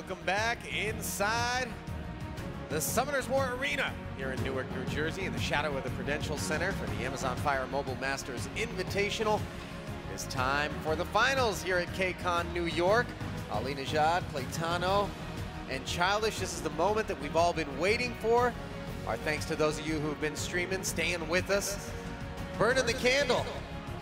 welcome back inside the Summoners War Arena here in Newark, New Jersey, in the shadow of the Prudential Center for the Amazon Fire Mobile Masters Invitational. It's time for the finals here at K-Con New York. Ali Nejad, Playtano, and Childish. This is the moment that we've all been waiting for. Our thanks to those of you who've been streaming, staying with us, burning the candle.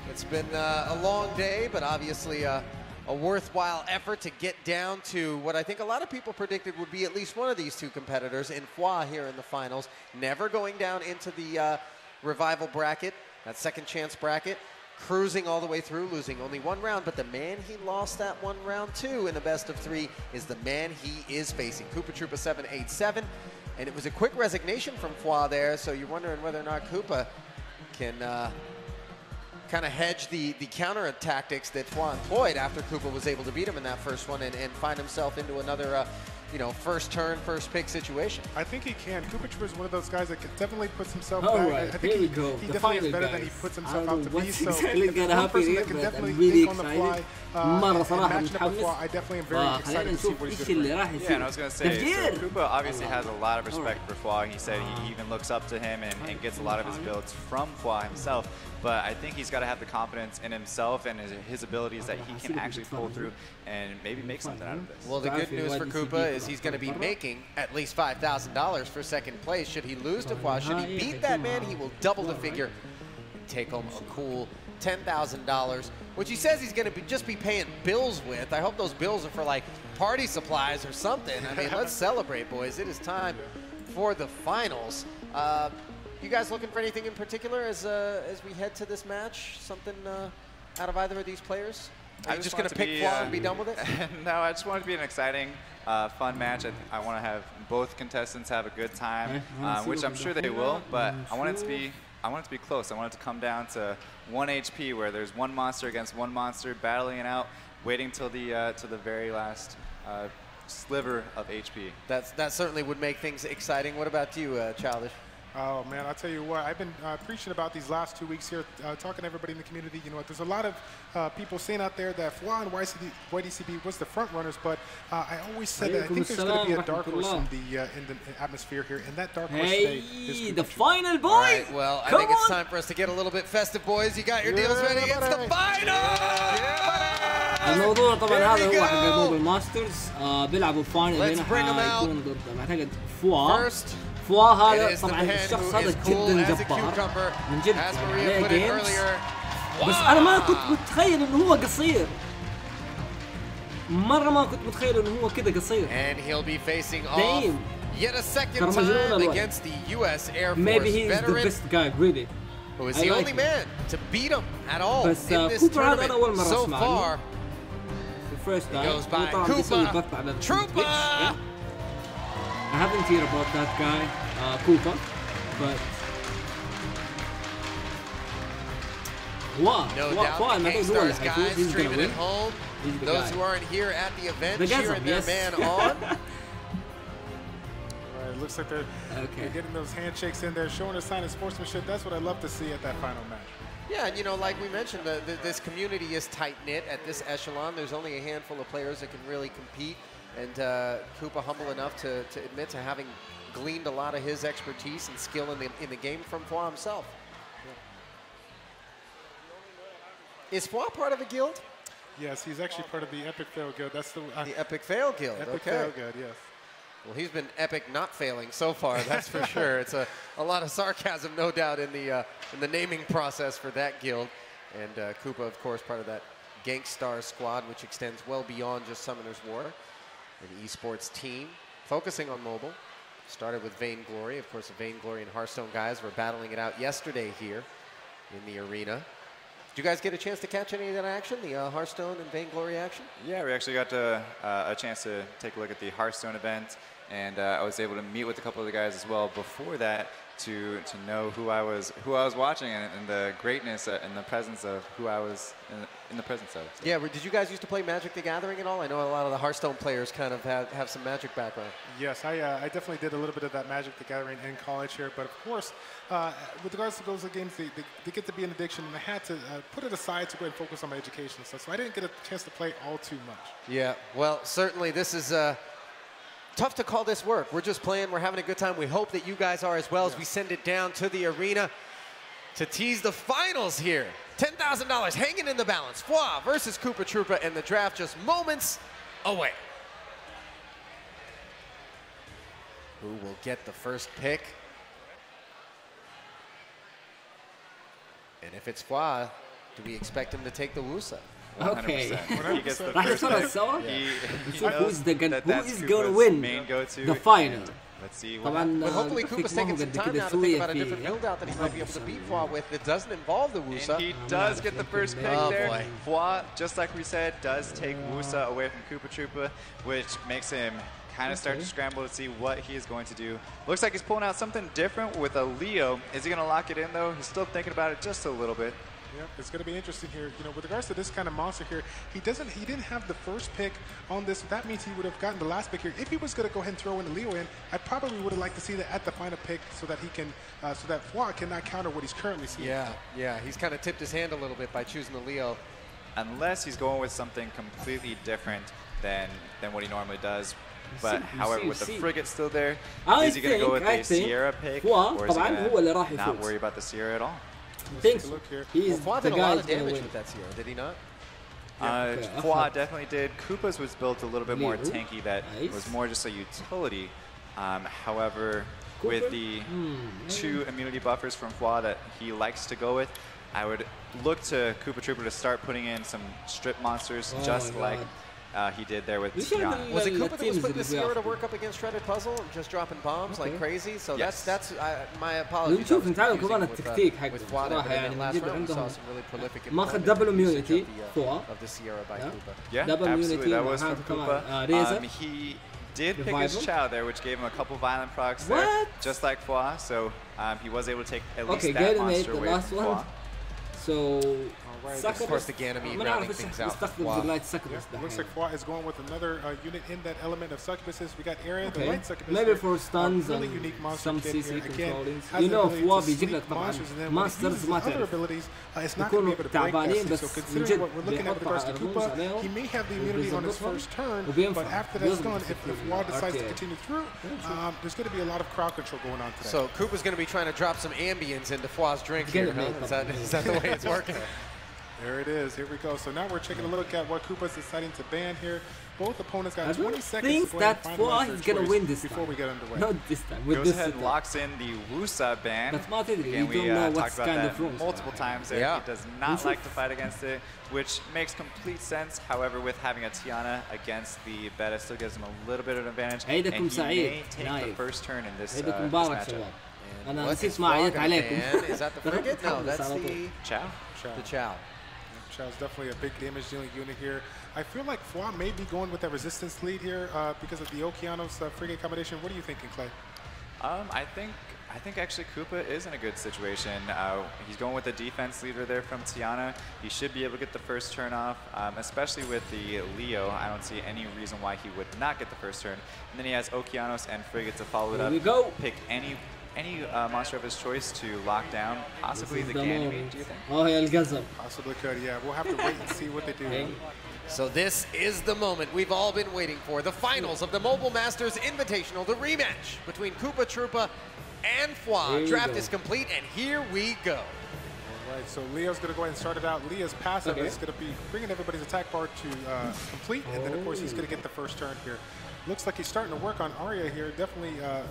It's been a long day, but obviously a worthwhile effort to get down to what I think a lot of people predicted would be at least one of these two competitors in Fwa here in the finals, never going down into the revival bracket, that second chance bracket, cruising all the way through, losing only one round, but the man he lost that one round to in the best of three is the man he is facing, Koopa Troopa 787, and it was a quick resignation from Fwa there, so you're wondering whether or not Koopa can kind of hedge the counter tactics that Fwa employed after Koopa was able to beat him in that first one and find himself into another first turn, first pick situation. I think he can. Koopa Troopa is one of those guys that definitely puts himself back. I think he definitely is better than he puts himself out to be. So it's one person that can definitely think on the fly. I definitely am very excited to see what he's going to do. Yeah, and I was going to say, so Koopa obviously has a lot of respect for Fwa. He said he even looks up to him and gets a lot of his builds from Fwa himself. But I think he's got to have the confidence in himself and his abilities that he can actually pull through and maybe make something out of this. Well, the good news for Koopa is he's going to be making at least $5,000 for second place. Should he lose to Fwa, should he beat that man, he will double the figure and take home a cool $10,000, which he says he's going to just be paying bills with. I hope those bills are for like party supplies or something. I mean, let's celebrate, boys. It is time for the finals. You guys looking for anything in particular as we head to this match? Something out of either of these players? Are you just going to pick Fwa and be done with it? No, I just want it to be an exciting, fun match. I want to have both contestants have a good time, which I'm sure they will. But I want it to be close. I want it to come down to 1 HP, where there's one monster against one monster, battling it out, waiting till the very last sliver of HP. That certainly would make things exciting. What about you, Childish? Oh, man, I'll tell you what, I've been preaching about these last 2 weeks here, talking to everybody in the community. You know what, there's a lot of people saying out there that Fwa and YDCB was the front runners, but I always said that I think there's going to be a dark horse in the atmosphere here, and that dark horse today is the final, boys! All right, well, I think it's time for us to get a little bit festive, boys. You got your deals ready? It's the final! الموضوع طبعا هذا هو حق الموبل ماسترز بيلعبوا فاينل هنا حيكون ضد اعتقد فوا هذا طبعا الشخص هذا جدا جبار من جد عليه جيمز بس انا ما كنت متخيل انه هو قصير مره ما كنت متخيل انه هو كذا قصير and he'll be facing off yet a second time against the US Air Force maybe he is the veteran best guy really who is the only man to beat him at all in this tournament so far. First time. He goes by Koopa Troopa. I haven't heard about that guy, Koopa, but no doubt the K-Stars guys streaming at home. Those who aren't here at the event cheering their man on. It looks like they're getting those handshakes in there, showing a sign of sportsmanship. That's what I love to see at that final match. Yeah, and you know, like we mentioned, this community is tight-knit at this echelon. There's only a handful of players that can really compete, and Koopa humble enough to admit to having gleaned a lot of his expertise and skill in the game from Fwa himself. Yeah. Is Fwa part of a guild? Yes, he's actually part of the Epic Fail Guild. That's the Epic Fail Guild. Epic Fail Guild, yes. Well, he's been epic not failing so far, that's for sure. It's a lot of sarcasm, no doubt, in the naming process for that guild. And Koopa, of course, part of that Gangstar squad, which extends well beyond just Summoners War, an esports team focusing on mobile. Started with Vainglory. Of course, the Vainglory and Hearthstone guys were battling it out yesterday here in the arena. Did you guys get a chance to catch any of that action, the Hearthstone and Vainglory action? Yeah, we actually got a chance to take a look at the Hearthstone event, and I was able to meet with a couple of the guys as well before that to know who I was watching and the greatness and the presence of who I was in the presence of. So. Yeah, did you guys used to play Magic the Gathering at all? I know a lot of the Hearthstone players kind of have some Magic background. Yes, I definitely did a little bit of that Magic the Gathering in college here, but of course, with regards to those games, they get to be an addiction, and I had to put it aside to go and focus on my education and stuff, so I didn't get a chance to play all too much. Yeah, well, certainly this is tough to call this work. We're just playing. We're having a good time. We hope that you guys are as well as we send it down to the arena to tease the finals here. $10,000 hanging in the balance. Fwa versus Koopa Troopa, and the draft just moments away. Who will get the first pick? And if it's Fwa, do we expect him to take the Wusa? 100%. Okay. He gets the first pick. He knows who is going to Koopa's win main go-to. the final. Let's see what طبعا But hopefully Koopa's taking some time now to think about a different build out that he might be able to beat Fwa with that doesn't involve the Wusa. And he does get the first pick there. Fwa, just like we said, does take Wusa away from Koopa Troopa, which makes him kind of start to scramble to see what he is going to do. Looks like he's pulling out something different with a Leo. Is he going to lock it in, though? He's still thinking about it just a little bit. Yeah, it's going to be interesting here. You know, with regards to this kind of monster here, he didn't have the first pick on this. That means he would have gotten the last pick here. If he was going to go ahead and throw in the Leo in, I probably would have liked to see that at the final pick so that he can, so that Fwa cannot counter what he's currently seeing. Yeah, he's kind of tipped his hand a little bit by choosing the Leo. Unless he's going with something completely different than what he normally does. But however, with the frigate still there, is he going to go with a Sierra pick, or is he going to not worry about the Sierra at all? Thinks he's Fwa did a lot of damage with that Sierra, did he not? Fwa definitely did. Koopa's was built a little bit more tanky. That was more just a utility. However, with the 2 immunity buffers from Fwa that he likes to go with, I would look to Koopa Troopa to start putting in some strip monsters, just like he did there with Tiana. Was it Koopa that was putting the Sierra to work up against Shredded Puzzle and just dropping bombs like crazy? So that's my apologies. نشوف نتابع كمان التكتيك حقه صراحه يعني نجيب عندهم ماخذ دبل immunity فوا double immunity وهذا كمان ريزا. He did pick his Chao there, which gave him a couple violent procs there, just like Fwa. So he was able to take at least that monster away from Fwa. So of course, the Ganymede rounding things out. Looks like Fwa is going with another unit in that element of succubuses. We got Area, the light succubus. Maybe for stuns really and unique monster some kit CC here. Again, controllings. You know, Fwa بيجيب لك طبعا monsters ما تعرف يكونوا تعبانين بس من جد بيحطوا على الرموز he may have the immunity on his first turn, but after that's gone, if Fwa decides to continue through, there's going to be a lot of crowd control going on today. So Koopa's going to be trying to drop some ambience into Fwa's drink here, huh? Is that the way it's working? There it is. Here we go. So now we're taking a look at what Koopa's deciding to ban here. Both opponents got 20 seconds to go that Fwa is going to win this before we get underway. Not this time. With goes ahead and locks in the Wusa ban. Again, we talked about that multiple times there. He does not like to fight against it, which makes complete sense. However, with having a Tiana against the beta still gives him a little bit of an advantage. And he may take the first turn in this matchup. أنا نسيت ما عيط عليكم. Is that the frigate? No, that's the Chao. The Chao. Chao's definitely a big damage dealing unit here. I feel like Fwa may be going with that resistance lead here because of the Okeanos frigate combination. What are you thinking, Clay? I think actually Koopa is in a good situation. He's going with the defense leader there from Tiana. He should be able to get the first turn off, especially with the Leo. I don't see any reason why he would not get the first turn. And then he has Okeanos and frigate to follow it up. Here we go. Pick any monster of his choice to lock down, possibly the Ganymede, do you think? Oh, yeah, القزم. Possibly could, yeah. We'll have to wait and see what they do. So this is the moment we've all been waiting for. The finals of the Mobile Masters Invitational, the rematch between Koopa Troopa and Fwa. Draft is complete, and here we go. All right, so Leo's going to go ahead and start it out. Leo's passive is going to be bringing everybody's attack bar to complete, and then, of course, he's going to get the first turn here. Looks like he's starting to work on Arya here. Definitely a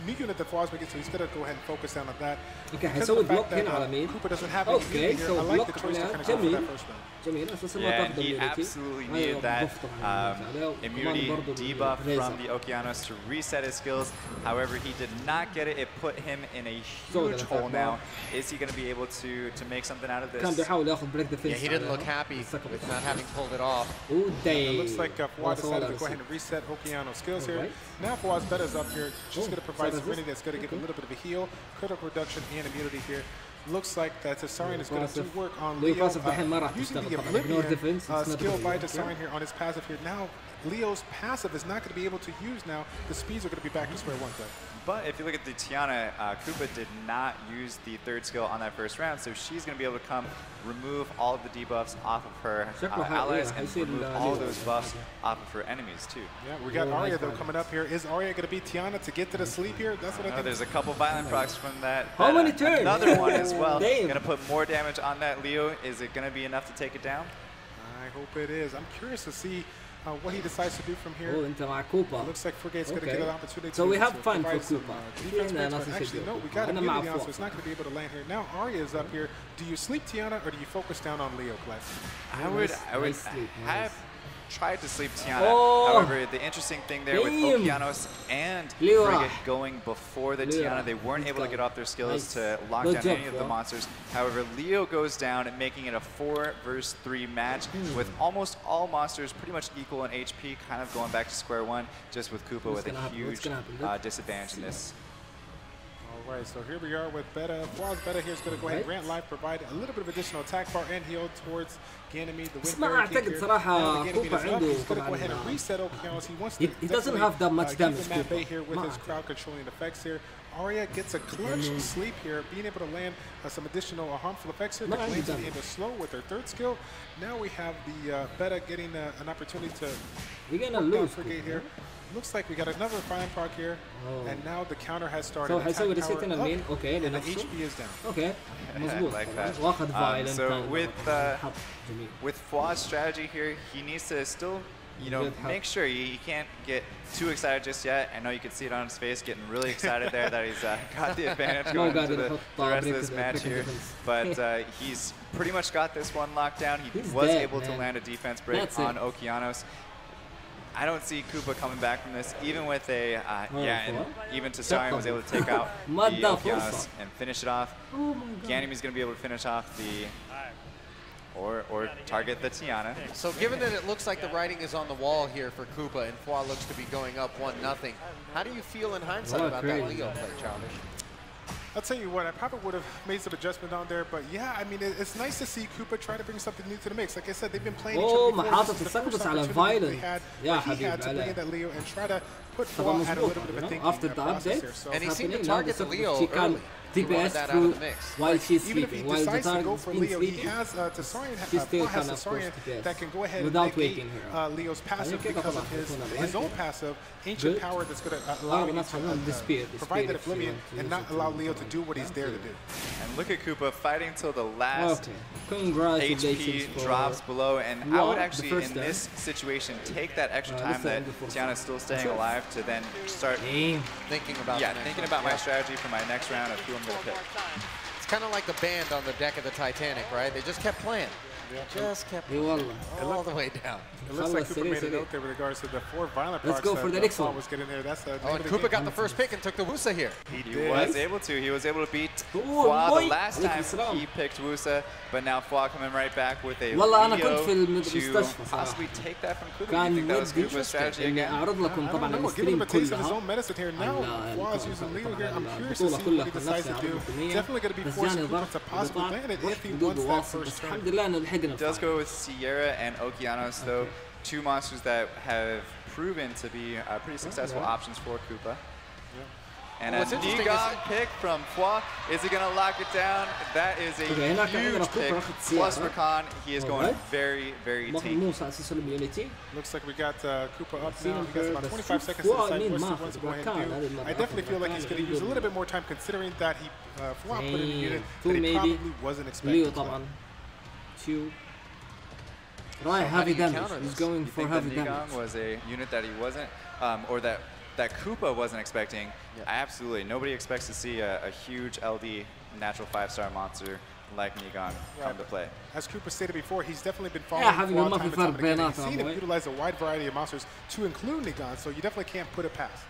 new unit that Fwa's making, so he's going to go ahead and focus down on that. Okay, حيسوي بلوك هنا على مين. Koopa doesn't have any immunity here. I like the choice to kind of go for that first round. Yeah, and he absolutely needed that immunity debuff from the Okeanos to reset his skills. However, he did not get it. It put him in a huge hole now. Is he going to be able to make something out of this? Yeah, he didn't look happy with not having pulled it off. It looks like Fwa decided to go ahead and reset Okeanos' skills here. Now Fwa's beta is up here. Just going to provide Serenity that's going to give a little bit of a heal, critical reduction, and immunity here. Looks like that Tessarion is going to do work on Leo using the Oblivion skill by Tessarion here on his passive here. Now Leo's passive is not going to be able to use now. The speeds are going to be back to square one. But if you look at the Tiana, Koopa did not use the third skill on that first round, so she's going to be able to come remove all of the debuffs off of her allies and remove all of those buffs off of her enemies too. Yeah, we got Arya though coming up here. Is Arya going to beat Tiana to get to the sleep here? That's what I think. There's a couple violent procs from that. How many turns? Another one as well. Going to put more damage on that Leo. Is it going to be enough to take it down? I hope it is. I'm curious to see what he decides to do from here. Oh, انت مع كوبا. Looks like Frigate's going to get an opportunity. So we have fun for Koopa. Actually, no, we got immunity on, so it's not going to be able to land here. Now Arya is up here. Do you sleep Tiana or do you focus down on Leo, Kled? I would have tried to sleep Tiana. However, the interesting thing there with Okeanos and Frigate going before the Tiana, they weren't able to get off their skills to lock down any of the monsters. However, Leo goes down and making it a 4 versus 3 match with almost all monsters pretty much equal in HP, kind of going back to square one, just with Koopa with a huge disadvantage in this. All right, so here we are with Beta. Fwaz Beta here is going to go ahead and grant life, provide a little bit of additional attack bar and heal towards Ganymede. The wind أعتقد صراحة كوبا عنده He doesn't have that much damage. Here with his crowd controlling effects here. Arya gets a clutch sleep here, being able to land some additional harmful effects here. That lands at the end of slow with her third skill. Now we have the Beta getting an opportunity to lose Frigate here. Looks like we got another fine proc here, and now the counter has started. So هيسوي reset المين. Okay, and the HP is down. Okay, مظبوط. واخذ violent. So with Fwaz's strategy here, he needs to still, make sure he can't get too excited just yet. I know you can see it on his face, getting really excited there that he's got the advantage going into the rest of this match here. But he's pretty much got this one locked down. He was able to land a defense break on Okeanos. I don't see Koopa coming back from this, even with a, and even Tessarion was able to take out the Okeanos and finish it off. Ganymede's going to be able to finish off the, or target the Tiana. So given that it looks like the writing is on the wall here for Koopa and Fwa looks to be going up 1-0, how do you feel in hindsight about that Leo play, Childish? I'll tell you what, I probably would have made some adjustment on there, but yeah, I mean, it's nice to see Koopa try to bring something new to the mix. Like I said, they've been playing each other before. This is the first opportunity they had, he had to bring in that Leo and try to put Fwa at a little bit of a thinking process here. So and he seemed to target the Leo early. DPS through while she's sleeping. While the target's been sleeping, he has Tessarion that can go ahead and negate Leo's passive because of his own passive, ancient power that's going to allow him to provide that oblivion and not allow Leo to do what he's there to do. And look at Koopa fighting till the last HP drops below, and I would actually, in this situation, take that extra time that Tiana's still staying alive to then start thinking about my strategy for my next round of who I'm going to pick. It's kind of like the band on the deck of the Titanic, right? They just kept playing. Just kept all the way down. It looks like Koopa made a note there with regards to the 4 violent procs. Let's go for the next one. Was getting there. That's the and Koopa got the first pick and took the Wusa here. He was able to. He was able to beat Fwa the last time he picked Wusa, but now Fwa coming right back with a Leo to possibly take that from Koopa. You think that was Koopa's strategy again? Give him a taste of his own medicine here. Now Fwa's using Leo here. I'm curious to see what he decides to do. Definitely going to be forcing Koopa to possibly land it if he wants that first turn. It does go with Sierra and Okeanos, though, 2 monsters that have proven to be pretty successful options for Koopa. And a Negon pick from Fwa. Is he going to lock it down? That is a huge pick. Plus Rakan, he is going very, very deep. Looks like we got Koopa up now. He got about 25 seconds to decide what he wants to go ahead and do. I definitely feel like he's going to use a little bit more time considering that he Fwa put in a unit that he probably wasn't expecting. Right, heavy damage. He's going for heavy damage. Was a unit that he wasn't, or that Koopa wasn't expecting. Absolutely, nobody expects to see a huge LD natural 5-star monster like Negon come to play. As Koopa stated before, he's definitely been following Fwa time and time again. He's seen him utilize a wide variety of monsters to include Negon, so you definitely can't put it past.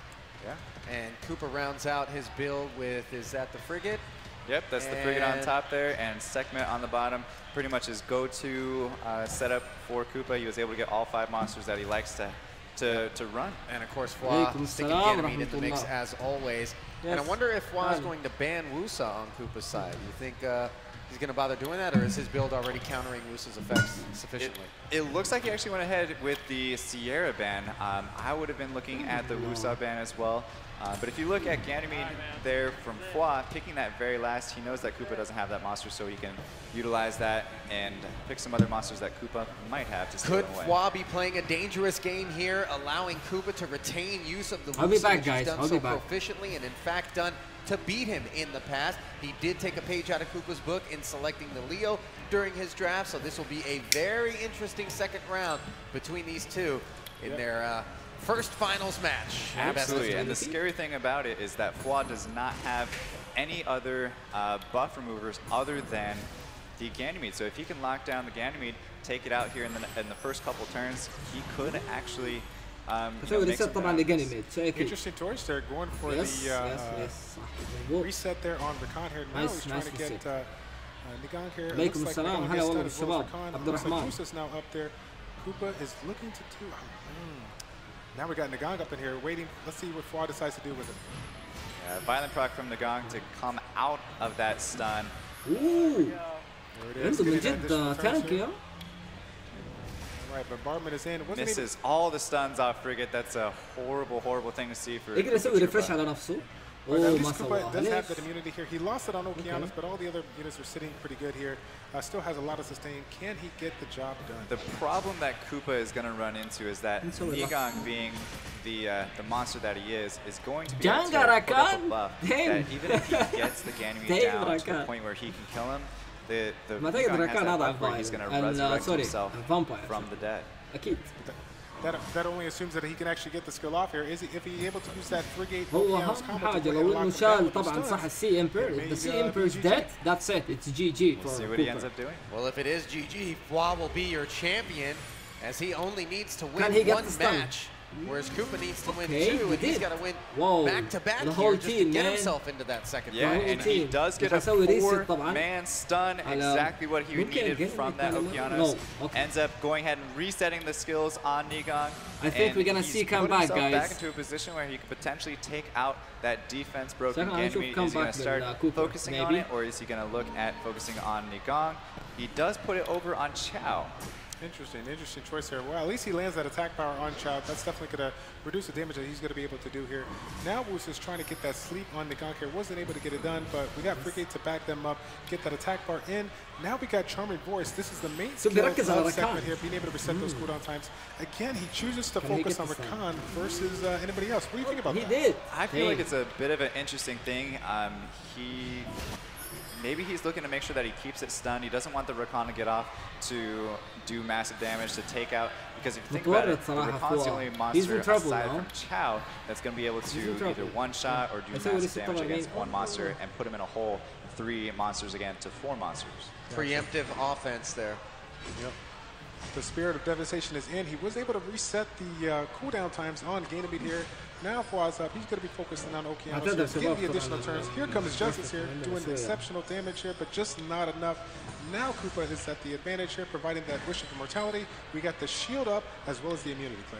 And Koopa rounds out his build with, is that the Frigate? Yep, that's the Frigate on top there, and Sekhmet on the bottom. Pretty much his go-to setup for Koopa. He was able to get all 5 monsters that he likes to run. And of course, Fwa sticking Ganymede in the mix as always. And I wonder if Fwa is going to ban Wusa on Koopa's side. Do you think he's going to bother doing that, or is his build already countering Wusa's effects sufficiently? It looks like he actually went ahead with the Sierra ban. I would have been looking at the Wusa ban as well. But if you look at Ganymede there from Fwa, picking that very last, he knows that Koopa doesn't have that monster, so he can utilize that and pick some other monsters that Koopa might have to steal Could away. Fwa be playing a dangerous game here, allowing Koopa to retain use of the I'll be back, which guys. he's done I'll so be back. proficiently and in fact done to beat him in the past. He did take a page out of Koopa's book in selecting the Leo during his draft, so this will be a very interesting second round between these two in their first finals match. Absolutely, and the scary thing about it is that Fwa does not have any other buff removers other than the Ganymede. So if he can lock down the Ganymede, take it out here in the first couple turns, he could actually make some Interesting choice there, going for the reset there on Rakan here. Now he's trying to get Nigang here. عليكم السلام هلا والله بالشباب عبد الرحمن. Koopa's now up there. Koopa is looking to do. Now we got Nigang up in here waiting. Let's see what Fwa decides to do with it. Violent proc from Nigang to come out of that stun. Ooh. There it is. عنده من جد تانك يا. All right, bombardment is in. Misses all the stuns off Frigate. That's a horrible, horrible thing to see for. يقدر يسوي ريفرش على نفسه. At least Koopa does have that immunity here. He lost it on Okeanos, but all the other units are sitting pretty good here. Still has a lot of sustain. Can he get the job done? The problem that Koopa is going to run into is that Nigang, being the monster that he is going to be able to put up a buff that even if he gets the Ganymede down to the point where he can kill him, the Nigang has that buff where he's going to resurrect himself from the dead. أكيد. That only assumes that he can actually get the skill off here. Is he, if he's able to use that frigate? هو أهم حاجة لو إنه شال طبعا صح السي إمبير. If the sea Emperor is dead, that's it. It's GG for Koopa. See what he ends up doing. Well, if it is GG, Fwa will be your champion, as he only needs to win one match, whereas Koopa needs to win two, and he's got to win back-to-back here just to get himself into that second round. Yeah, and he does get a 4-man stun, exactly what he needed from that Okeanos. Ends up going ahead and resetting the skills on Nigang. I think we're going to see come back, guys. Back into a position where he could potentially take out that defense-broken Ganymede. Is he going to start focusing on it, or is he going to look at focusing on Nigang? He does put it over on Chao. Interesting choice here. Well, at least he lands that attack power on Chao. That's definitely going to reduce the damage that he's going to be able to do here. Now Woos is trying to get that sleep on Nigang here. Wasn't able to get it done, but we got Frigate to back them up, get that attack bar in. Now we got Charming Voice. This is the main skill of segment here, being able to reset those cooldown times. Again, he chooses to focus on Rakan versus anybody else. What do you think about that? He did. I feel like it's a bit of an interesting thing. Maybe he's looking to make sure that he keeps it stunned. He doesn't want the Rakan to get off to do massive damage to take out. Because if you think about it, the Rakan's the only monster aside from Chao that's going to be able to either one-shot or do massive damage against one monster and put him in a hole 3 monsters again to 4 monsters. Preemptive offense there. Yep. The Spirit of Devastation is in. He was able to reset the cooldown times on Ganymede here. Now Fwa's up. He's going to be focusing on Okeanos. Getting the additional turns. Here comes Justice here, doing exceptional damage here, but just not enough. Now Koopa is at the advantage here, providing that Wish of Immortality. We got the shield up as well as the immunity play.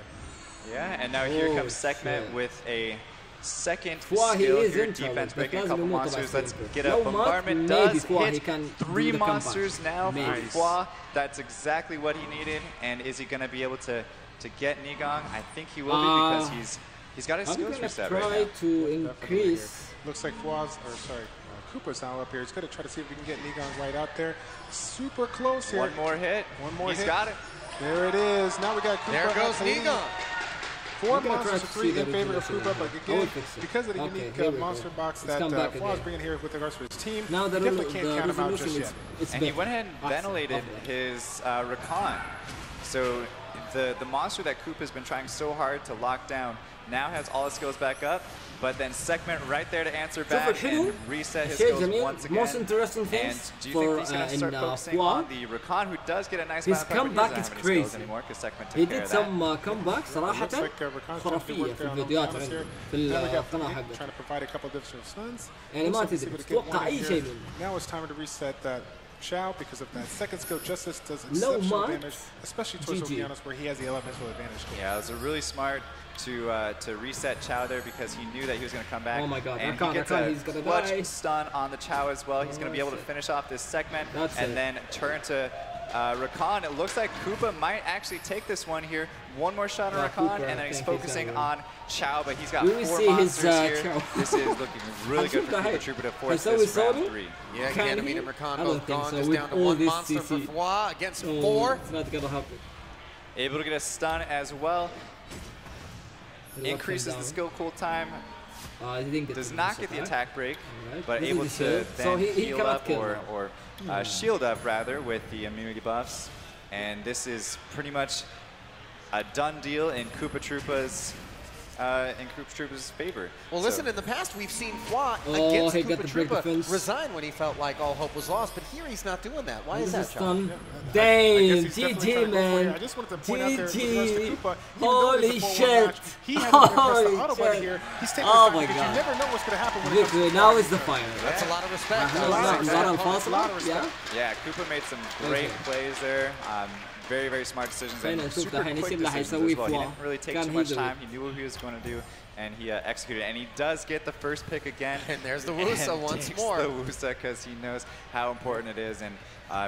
Yeah, and now here comes Sekhmet with a second skill here, defense breaking a couple monsters. Let's get a bombardment. Does hit 3 monsters now for Fwa. That's exactly what he needed. And is he going to be able to get Nigang? I think he will be, because he's got his skills reset right now. Try to increase. Looks like Koopa's now up here. He's going to try to see if we can get Nigang right out there. Super close here. One more hit. He's got it. There it is. Now we got Koopa. There goes Nigang. 4 monsters to 3 in favor of Koopa, but again, because of the unique monster box that Fwa's bringing here with regards to his team, now the definitely can't count him out just yet. And he went ahead and ventilated his Rakan. So the monster that Koopa's been trying so hard to lock down now has all his skills back up, but then Sekhmet right there to answer back and reset his skills once again. Most interesting thing do you think he's going to start focusing on the Rakan, who does get a nice his comeback is crazy. He did some comeback صراحة خرافية في الفيديوهات في القناة حقته. Trying to provide a couple of additional stuns. يعني ما تدري تتوقع أي شيء منه. Now it's time to reset that Chao, because of that second skill. Justice does exceptional damage, especially towards Okeanos, where he has the elemental advantage. Yeah, it was a really smart to reset Chao there, because he knew that he was going to come back. Oh my God! And he gets a clutch stun on the Chao as well. He's going to be able to finish off this segment and then turn to Rakan, it looks like Koopa might actually take this one here. One more shot on Rakan, and then he's focusing on Chao, but he's got 4 monsters here. This is looking really good for Koopa Troopa to force this round 3. Yeah, Ganymede and Rakan both gone. Just down to 1 monster for Fwa against 4. It's not gonna happen. Able to get a stun as well. Increases the skill cool time. Does not get the attack break, but able to then heal up or shield up rather with the immunity buffs. And this is pretty much a done deal in Koopa Troopa's favor. Well, listen, in the past we've seen Fwa against Koopa Troopa resign when he felt like all hope was lost, but here he's not doing that. Why is that, Chao? Damn, GG, man. I just wanted to point out there, GG. Holy shit. He hasn't even pressed the auto button here. He's taking his time because you never know what's going to happen when it comes to now is the fire. That's a lot of respect. Yeah, Koopa made some great plays there. Very, very smart decisions and super quick decisions as well. He didn't really take too much time. He knew what he was going to do, and he executed. And he does get the first pick again. And there's the Wusa once more. The Wusa because he knows how important it is. And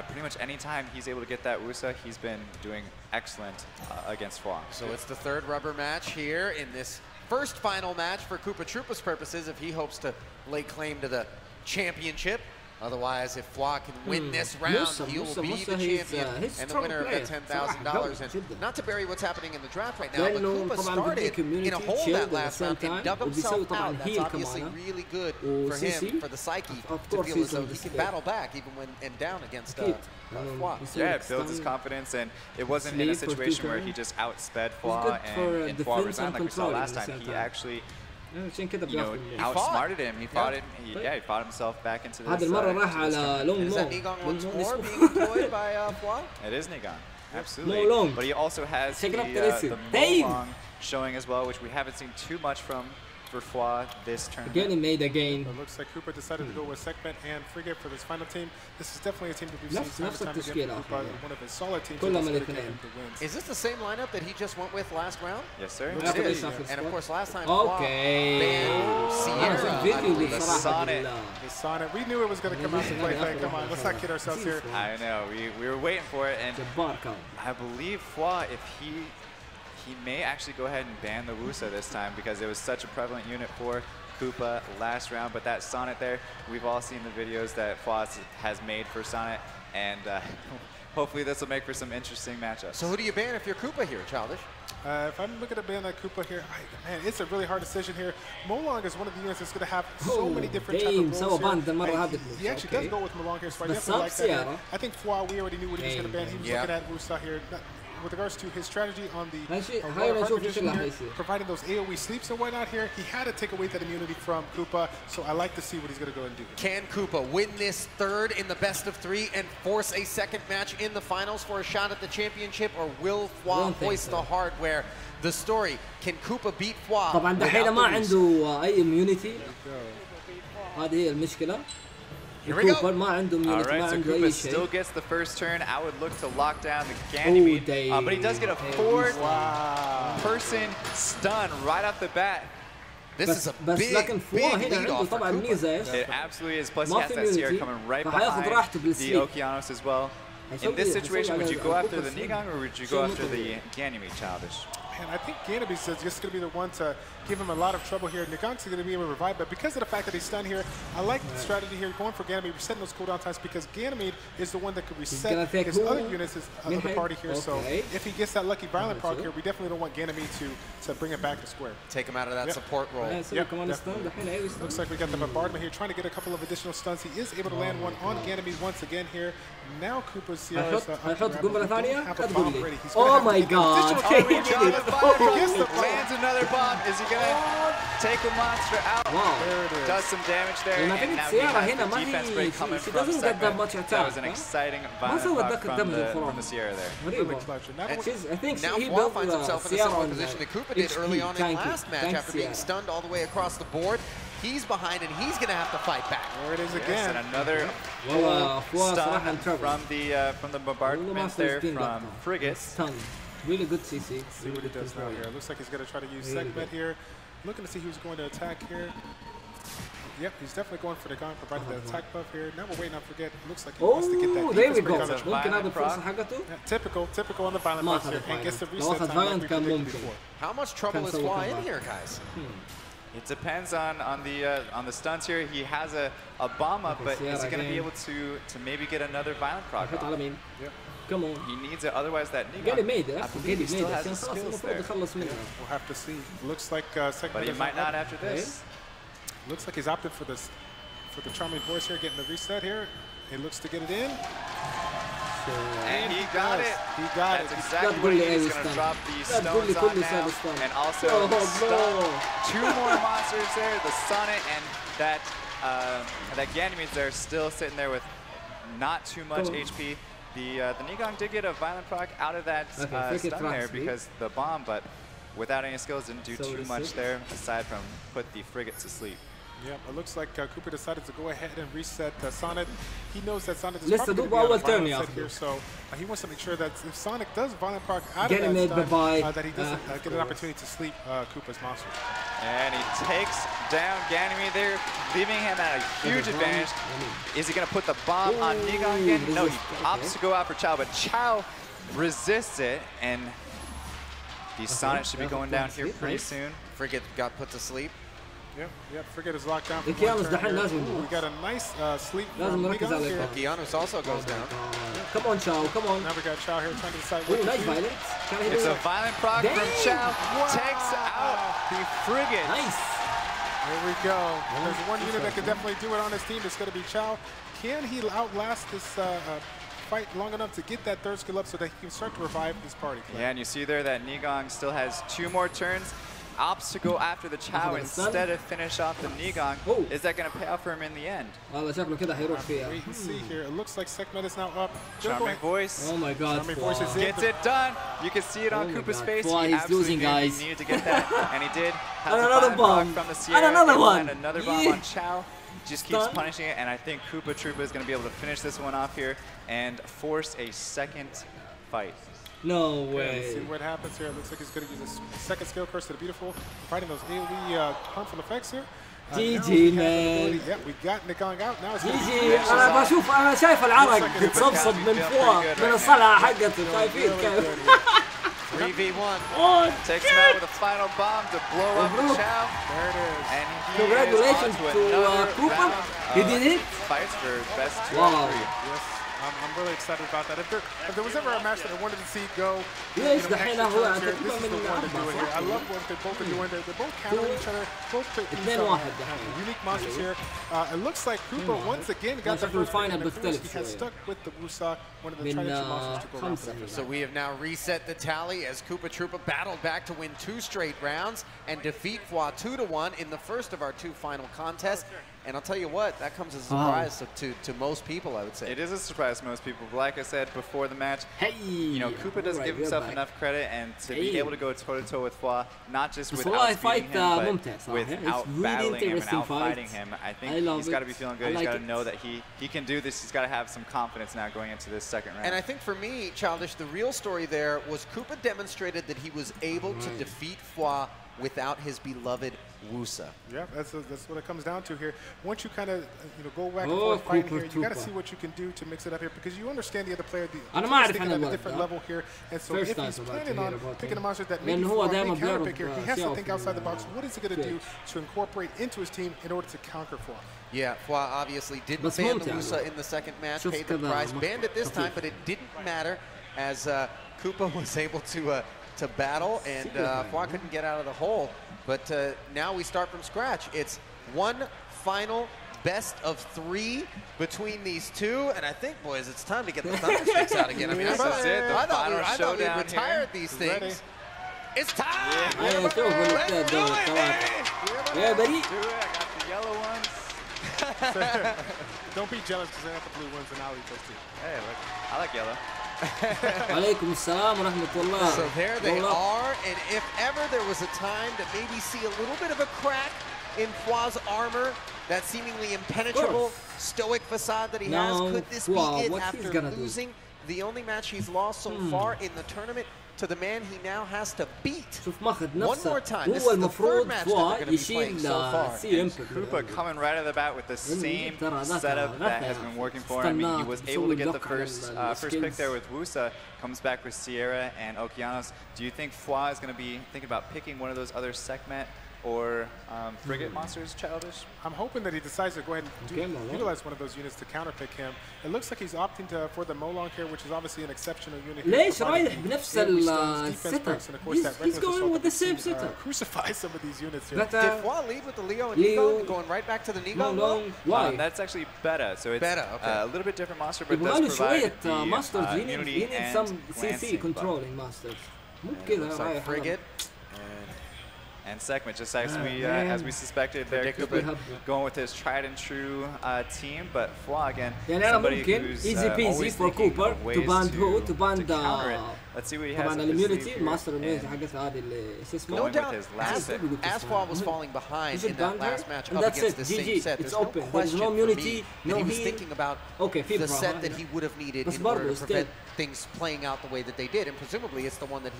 pretty much any time he's able to get that Wusa, he's been doing excellent against Fwa. So it's the 3rd rubber match here in this first final match for Koopa Troopa's purposes if he hopes to lay claim to the championship. Otherwise, if Fwa can win this round, he will be the champion and the winner of the $10,000. And not to bury what's happening in the draft right now, but Koopa started in a hole that last round and dug himself out. That's obviously really good for him, for the psyche, to feel as though he can battle back even when down against Fwa. Yeah, it builds his confidence, and it wasn't in a situation where he just outsped Fwa and Fwa resigned like we saw last time. He actually outsmarted him. He fought it. He fought himself back into this. Is that Nigang once more being employed by Fwa? It is Nigang, absolutely. But he also has the Molong showing as well, which we haven't seen too much from for Fwa this tournament. Again. It looks like Koopa decided to go with Sekhmet and Frigate for this final team. This is definitely a team that we've seen time and time again. Koopa, one of his solid teams. Is this the same lineup that he just went with last round? Yes, sir. It is. And of course, last time Fwa banned Sierra. The Sonnet. We knew it was going to come out to play. Come on, let's not kid ourselves here. I know. We were waiting for it, and I believe Fwa, if he may actually go ahead and ban the Wusa this time because it was such a prevalent unit for Koopa last round. But that Sonnet there, we've all seen the videos that Fwa has made for Sonnet, and hopefully this will make for some interesting matchups. So who do you ban if you're Koopa here, Childish? If I'm looking to ban that Koopa here, man, it's a really hard decision here. Molong is one of the units that's going to have so many different type of roles here. He actually does go with Molong here, so I definitely like that here. I think Fwa, we already knew what he was going to ban. He was looking at Wusa here. With regards to his strategy on the providing those AoE sleeps and whatnot here, he had to take away that immunity from Koopa, so I like to see what he's going to go and do. Can Koopa win this 3rd in the best of 3 and force a 2nd match in the finals for a shot at the championship, or will Fwa hoist the hardware? The story, can Koopa beat Fwa? طبعا دحين ما عنده أي immunity. هذه هي المشكلة. Here we go. All right, so Koopa still gets the first turn. I would look to lock down the Ganymede, but he does get a 4-person stun right off the bat. This is a big lead off for Koopa. It absolutely is. Plus, he has that Sierra coming right behind the Okeanos as well. In this situation, would you go after the Nigang or would you go after the Ganymede, Childish? And I think Ganymede is just going to be the one to give him a lot of trouble here. Nagang's going to be able to revive, but because of the fact that he's stunned here, I like the strategy here, going for Ganymede, resetting those cooldown times, because Ganymede is the one that could reset his other units of the party here. So if he gets that lucky violent proc here, we definitely don't want Ganymede to bring it back to square. Take him out of that support role. Looks like we got the bombardment here, trying to get a couple of additional stuns. He is able to land one on Ganymede once again here. Now Koopa's Sierra's oh my god. Lands another bomb. Is he gonna take a monster out? Wow. There it is. Does some damage there. And now he has the defense break coming from Sekhmet. That was an exciting violent from the Sierra there. I think now Fwa finds himself in a similar position that Koopa did early on in the last match after being stunned all the way across the board. He's behind and he's going to have to fight back. There it is again. Yes, and another stun from the bombardment there from Frigate. Really good CC. See what he does now here. Looks like he's going to try to use Sekhmet here. Looking to see who's going to attack here. Yep, he's definitely going for the gun, providing the attack buff here. Now we're waiting, not forget, looks like he wants to get that defense break on the ممكن هذا الفرصة حقته. Typical on the violent procs here, and gets the reset time like we predicted before. How much trouble is Fwa in here, guys? It depends on the stunts here. He has a bomb up, but is he going to be able to maybe get another violent proc? Yep. Come on. He needs it, otherwise that Nigang, I believe he still has the skills there. We'll have to see. Looks like but he might not after this. Looks like he's opted for the charming voice here, getting the reset here. He looks to get it in. And he got it. He got it. That's exactly what he's going to drop these stones on now. And also stun. 2 more monsters there, the Sonic and that Ganymede there still sitting there with not too much HP. The Nigang did get a violent proc out of that stun there because the bomb, but without any skills didn't do too much there aside from put the frigate to sleep. Yeah, it looks like Cooper decided to go ahead and reset Sonic. He knows that Sonic is probably going to be on a violent set here, so he wants to make sure that if Sonic does violent proc out of that stun, that he doesn't get an opportunity to sleep Koopa's monster. And he takes down Ganymede there, leaving him at a huge advantage. Is he going to put the bomb on Nigang again? No, he opts to go out for Chao, but Chao resists it, and the Sonic should be going down here pretty soon. Frigate got put to sleep. Yep, Frigate is locked down. We got a nice sleep from Nigang here. Okeanos also goes down. Come on, Chao, come on. Now we got Chao here trying to decide what to do. It's a violent proc from Chao. Takes out the Frigate. Nice. There we go. There's one unit that can definitely do it on his team. It's going to be Chao. Can he outlast this fight long enough to get that 3rd skill up so that he can start to revive this party? Yeah, and you see there that Nigang still has 2 more turns. Opts to go after the Chao instead of finish off the Nigang. Is that going to pay off for him in the end? Wait and see here. It looks like Sekhmet is now up. Charming voice. Oh my God. Charming voice is gets it done. You can see it on Koopa's face. He's losing, guys. He needed to get that, and he did. And another bomb. From the Sierra, and another one. And another bomb on Chao. Just keeps punishing it, and I think Koopa Troopa is going to be able to finish this one off here and force a second fight. No way. Let's see what happens here. It looks like he's going to use a 2nd skill, Curse to the Beautiful, fighting those AoE harmful effects here. GG man. Yeah, we got Nigang out. Now it's GG. انا بشوف انا شايف العرق بتصبصب من فوق من الصلعه حقته شايفين كيف 3v1. Takes him out with a final bomb to blow up the Chao. There it is. And congratulations to Koopa. He did it. Fights for best 2 Yes. I'm really excited about that. If there was ever a match that I wanted to see go, this is the one to do it here. I love what they both are doing. They're both countering each other. Both put unique monsters here. It looks like Koopa once again got the first win, and he has stuck with the Wusa, one of the traditional monsters to go around. So we have now reset the tally as Koopa Troopa battled back to win 2 straight rounds and defeat Fwa 2-1 in the first of our 2 final contests. And I'll tell you what, that comes as a surprise to most people, I would say. It is a surprise to most people. Like I said before the match, you know, Koopa doesn't give himself enough credit, and to be able to go toe-to-toe with Fwa, not just without beating him, but without battling him and out-fighting him, I think he's got to be feeling good. He's got to know that he can do this. He's got to have some confidence now going into this 2nd round. And I think for me, Childish, the real story there was Koopa demonstrated that he was able to defeat Fwa without his beloved Wusa. Yeah, that's what it comes down to here. Once you kind of go back and forth fighting here, you got to see what you can do to mix it up here because you understand the other player. He's thinking at a different level here, and so if he's planning on picking a monster that maybe counter pick here, he has to think outside the box. What is he going to do to incorporate into his team in order to counter Fwa? Yeah, Fwa obviously didn't ban the Wusa in the 2nd match, paid the price, banned it this time, but it didn't matter as Koopa was able to battle, and Fwa couldn't get out of the hole. But now we start from scratch. It's 1 final best of 3 between these 2, and I think, boys, it's time to get the Thundersticks out again. I mean, I thought we retired these things. It's time! Yeah, do it, I got the yellow ones. Don't be jealous because I got the blue ones, and I'll eat those 2. Hey, look, I like yellow. عليكم السلام ورحمة الله. So there they are, and if ever there was a time to maybe see a little bit of a crack in Fwa's armor, that seemingly impenetrable stoic facade that he has, could this be it after losing the only match he's lost so far in the tournament to the man he now has to beat. شوف ماخذ One more نفسه time. This هو is the third المفروض match that فوا they're going to be يشيل playing so far. سي ام Koopa coming right out of the bat with the same setup that has been working for him. I mean, he was able to get the first pick there with Wusa, comes back with Sierra and Okeanos. Do you think Fwa is going to be thinking about picking one of those other Sekhmet or Frigate monsters, Childish? I'm hoping that he decides to go ahead and utilize one of those units to counterpick him. It looks like he's opting for the Molong here, which is obviously an exceptional unit. ليش رايح بنفس السيت اب؟ He's going with the same setup. Crucify some of these units here. Did Fwa lead with the Leo and Nigon, going right back to the Nigon? Why? That's actually Beta, so it's a little bit different monster, but يبغى له does شوية provide masters. the He immunity needs and some CC glancing controlling masters. مو كذا رايح. Frigate. And Sekhmet, just as we suspected, there Koopa going with his tried and true team, but Fwa again, somebody who's easy for Cooper to ban to ban the Let's see what he has. طبعا الاميونيتي ماستر immunity حقتها هذه اللي شو اسمه. No doubt, as Fwa was falling behind in that last match up against the same set, there's no question for me that he was thinking about the set that he would have needed in order to prevent things playing out the way that they did, and presumably it's the one that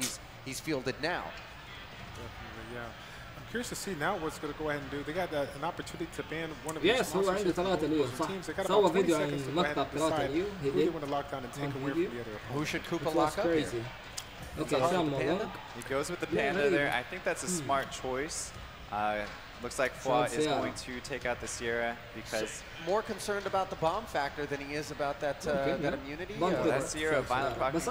he's fielded now. Yeah. I'm curious to see now what's going to go ahead and do. They got an opportunity to ban one of these monsters. هو عنده 3 ليو صح. سوى فيديو عن مقطع 3 ليو. Who they want to lock down and take away from the other. Who should Koopa lock up here? Okay, he goes with the Panda there. I think that's a smart choice. Looks like Fwa is going to take out the Sierra because more concerned about the bomb factor than he is about that immunity. That Sierra violent rocket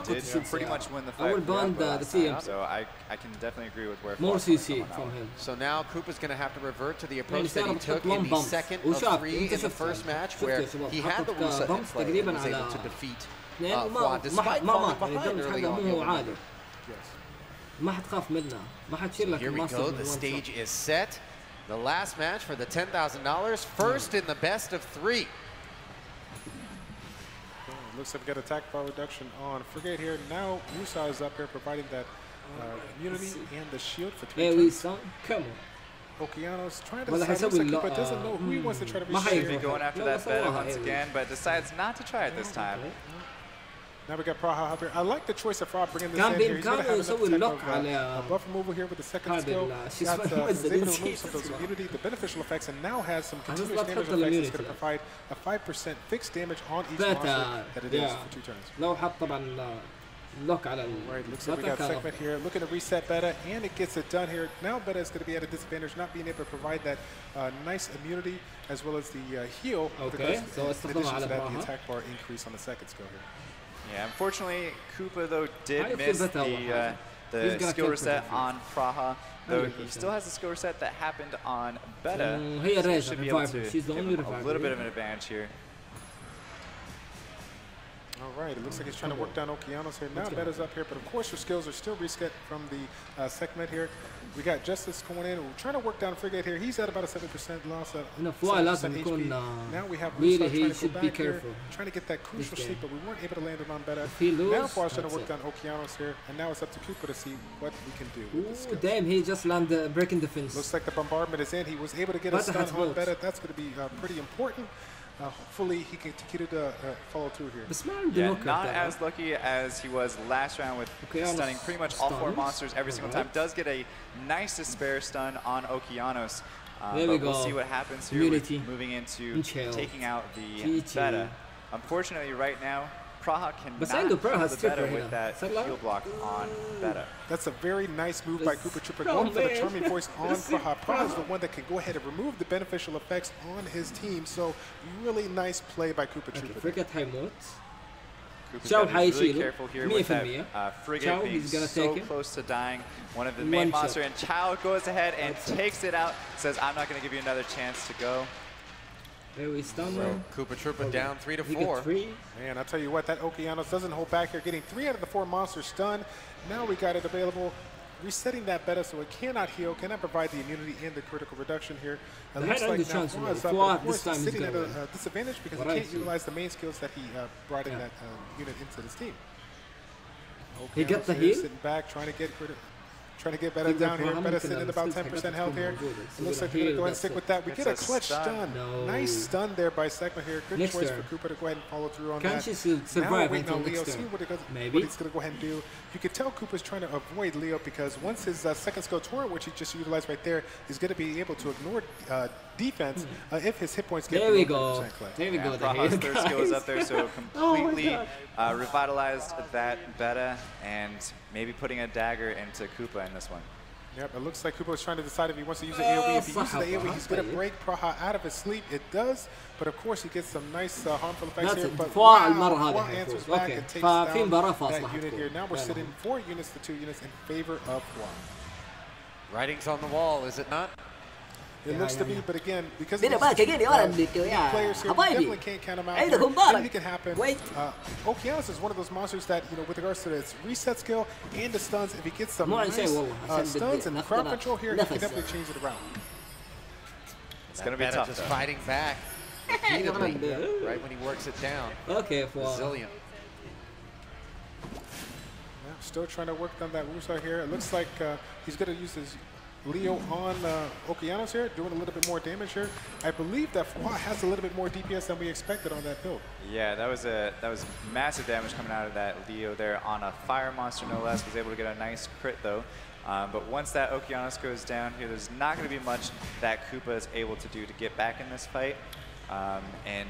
did pretty much win the fight. So I can definitely agree with where more CC from him. So now Koopa's going to have to revert to the approach that he took in the second of 3 in the first match, where he had the Wusa in play and was able to defeat Fwa despite falling behind early on. ما حتخاف منه ما حتشيل لك الماستر. Here we go. The stage is set. The last match for the $10,000. First in the best of 3. Looks like we got attack bar reduction on Frigate here. Now Wusa is up here providing that immunity and the shield for 3 turns. Come on. Okeanos trying to decide, looks like Koopa doesn't know who he wants to try to reach. He's going after that beta once again, but decides not to try it this time. Now we got Praha up here. I like the choice of Praha bringing this in here. He's going to have enough buffer removal here with the second skill. He's able to remove some of those immunity, the beneficial effects, and now has some continuous damage effects that's going to provide a 5% fixed damage on each monster that it is for 2 turns. لو حط طبعا لوك على Right, looks like we got Sekhmet here looking to reset Beta, and it gets it done here. Now Beta is going to be at a disadvantage, not being able to provide that nice immunity as well as the heal. Okay, so استخدمها على the attack bar increase on the second skill here. Yeah, unfortunately, Koopa though did miss the skill reset on Praha, though he still has the skill reset that happened on Beta. So should be able to give him a little bit of an advantage here. All right, it looks like he's trying to work down Okeanos here. Now Beta's up here, but of course your skills are still reset from the Sekhmet here. We got Justice going in. We're trying to work down Frigate here. He's at about a 7% loss. Now we have really he should be careful. Trying to get that crucial sleep, but we weren't able to land it on Beta. Now Fwa's trying to work down Okeanos here, and now it's up to Koopa to see what we can do with this skill. Damn, he just landed breaking defense. Looks like the bombardment is in. He was able to get a stun on Beta. That's going to be pretty important. Hopefully he can continue to follow through here. Yeah, not as lucky as he was last round with stunning pretty much all 4 monsters every single time. Does get a nice despair stun on Okeanos. But we'll see what happens here with moving into taking out the Beta. Unfortunately right now, Praha cannot kill the Beta with that shield block on Beta. That's a very nice move by Koopa Trooper, going for the charming voice on Praha. Praha is the one that can go ahead and remove the beneficial effects on his team. So really nice play by Koopa Trooper. Frigate حيموت. Shao really careful here with that Frigate being so close to dying. One of the main monster, and Chao goes ahead and takes it out. Says, "I'm not going to give you another chance to go." There we stun him. Koopa Troopa down 3 to 4. Man, I'll tell you what, that Okeanos doesn't hold back here, getting 3 out of the 4 monsters stunned. Now we got it available, resetting that Beta so it cannot heal, cannot provide the immunity and the critical reduction here. It looks like now Fwa is up, of course he's sitting at a disadvantage because he can't utilize the main skills that he brought in that unit into this team. He got the heal? Sitting back, trying to get Trying to get Beta down here. Beta sitting at about 10% health here. It looks like we're going to go ahead and stick with that. We get a clutch stun. Nice stun there by Sekhmet here. Good choice for Koopa to go ahead and follow through on that. Now we're waiting on Leo. See what he's going to go ahead and do. You can tell Koopa's trying to avoid Leo because once his second skill torrent, which he just utilized right there, is going to be able to ignore defense if his hit points get there we go. There we go. Praha's third skill is up there, so completely revitalized that Beta and maybe putting a dagger into Koopa in this one. Yep, it looks like Koopa is trying to decide if he wants to use the AoE. If he uses the AoE, he's going to break Praha out of his sleep. It does, but of course he gets some nice harmful effects here. But Fwa answers back and takes down that unit here. Now we're sitting 4 units to 2 units in favor of Fwa. Writing's on the wall, is it not? It looks to be, but again, because of players here, definitely can't count him out. Anything can happen. Okeanos is one of those monsters that, you know, with regards to its reset skill and the stuns, if he gets some nice stuns and crowd control here, he can definitely change it around. It's going to be tough. Just fighting back repeatedly, right when he works it down. Okay, resilient. Still trying to work on that Wusa here. It looks like he's going to use his Leo on Okeanos here, doing a little bit more damage here. I believe that Fwa has a little bit more DPS than we expected on that build. Yeah, that was massive damage coming out of that Leo there on a fire monster, no less. Was able to get a nice crit though. But once that Okeanos goes down here, there's not going to be much that Koopa is able to do to get back in this fight. And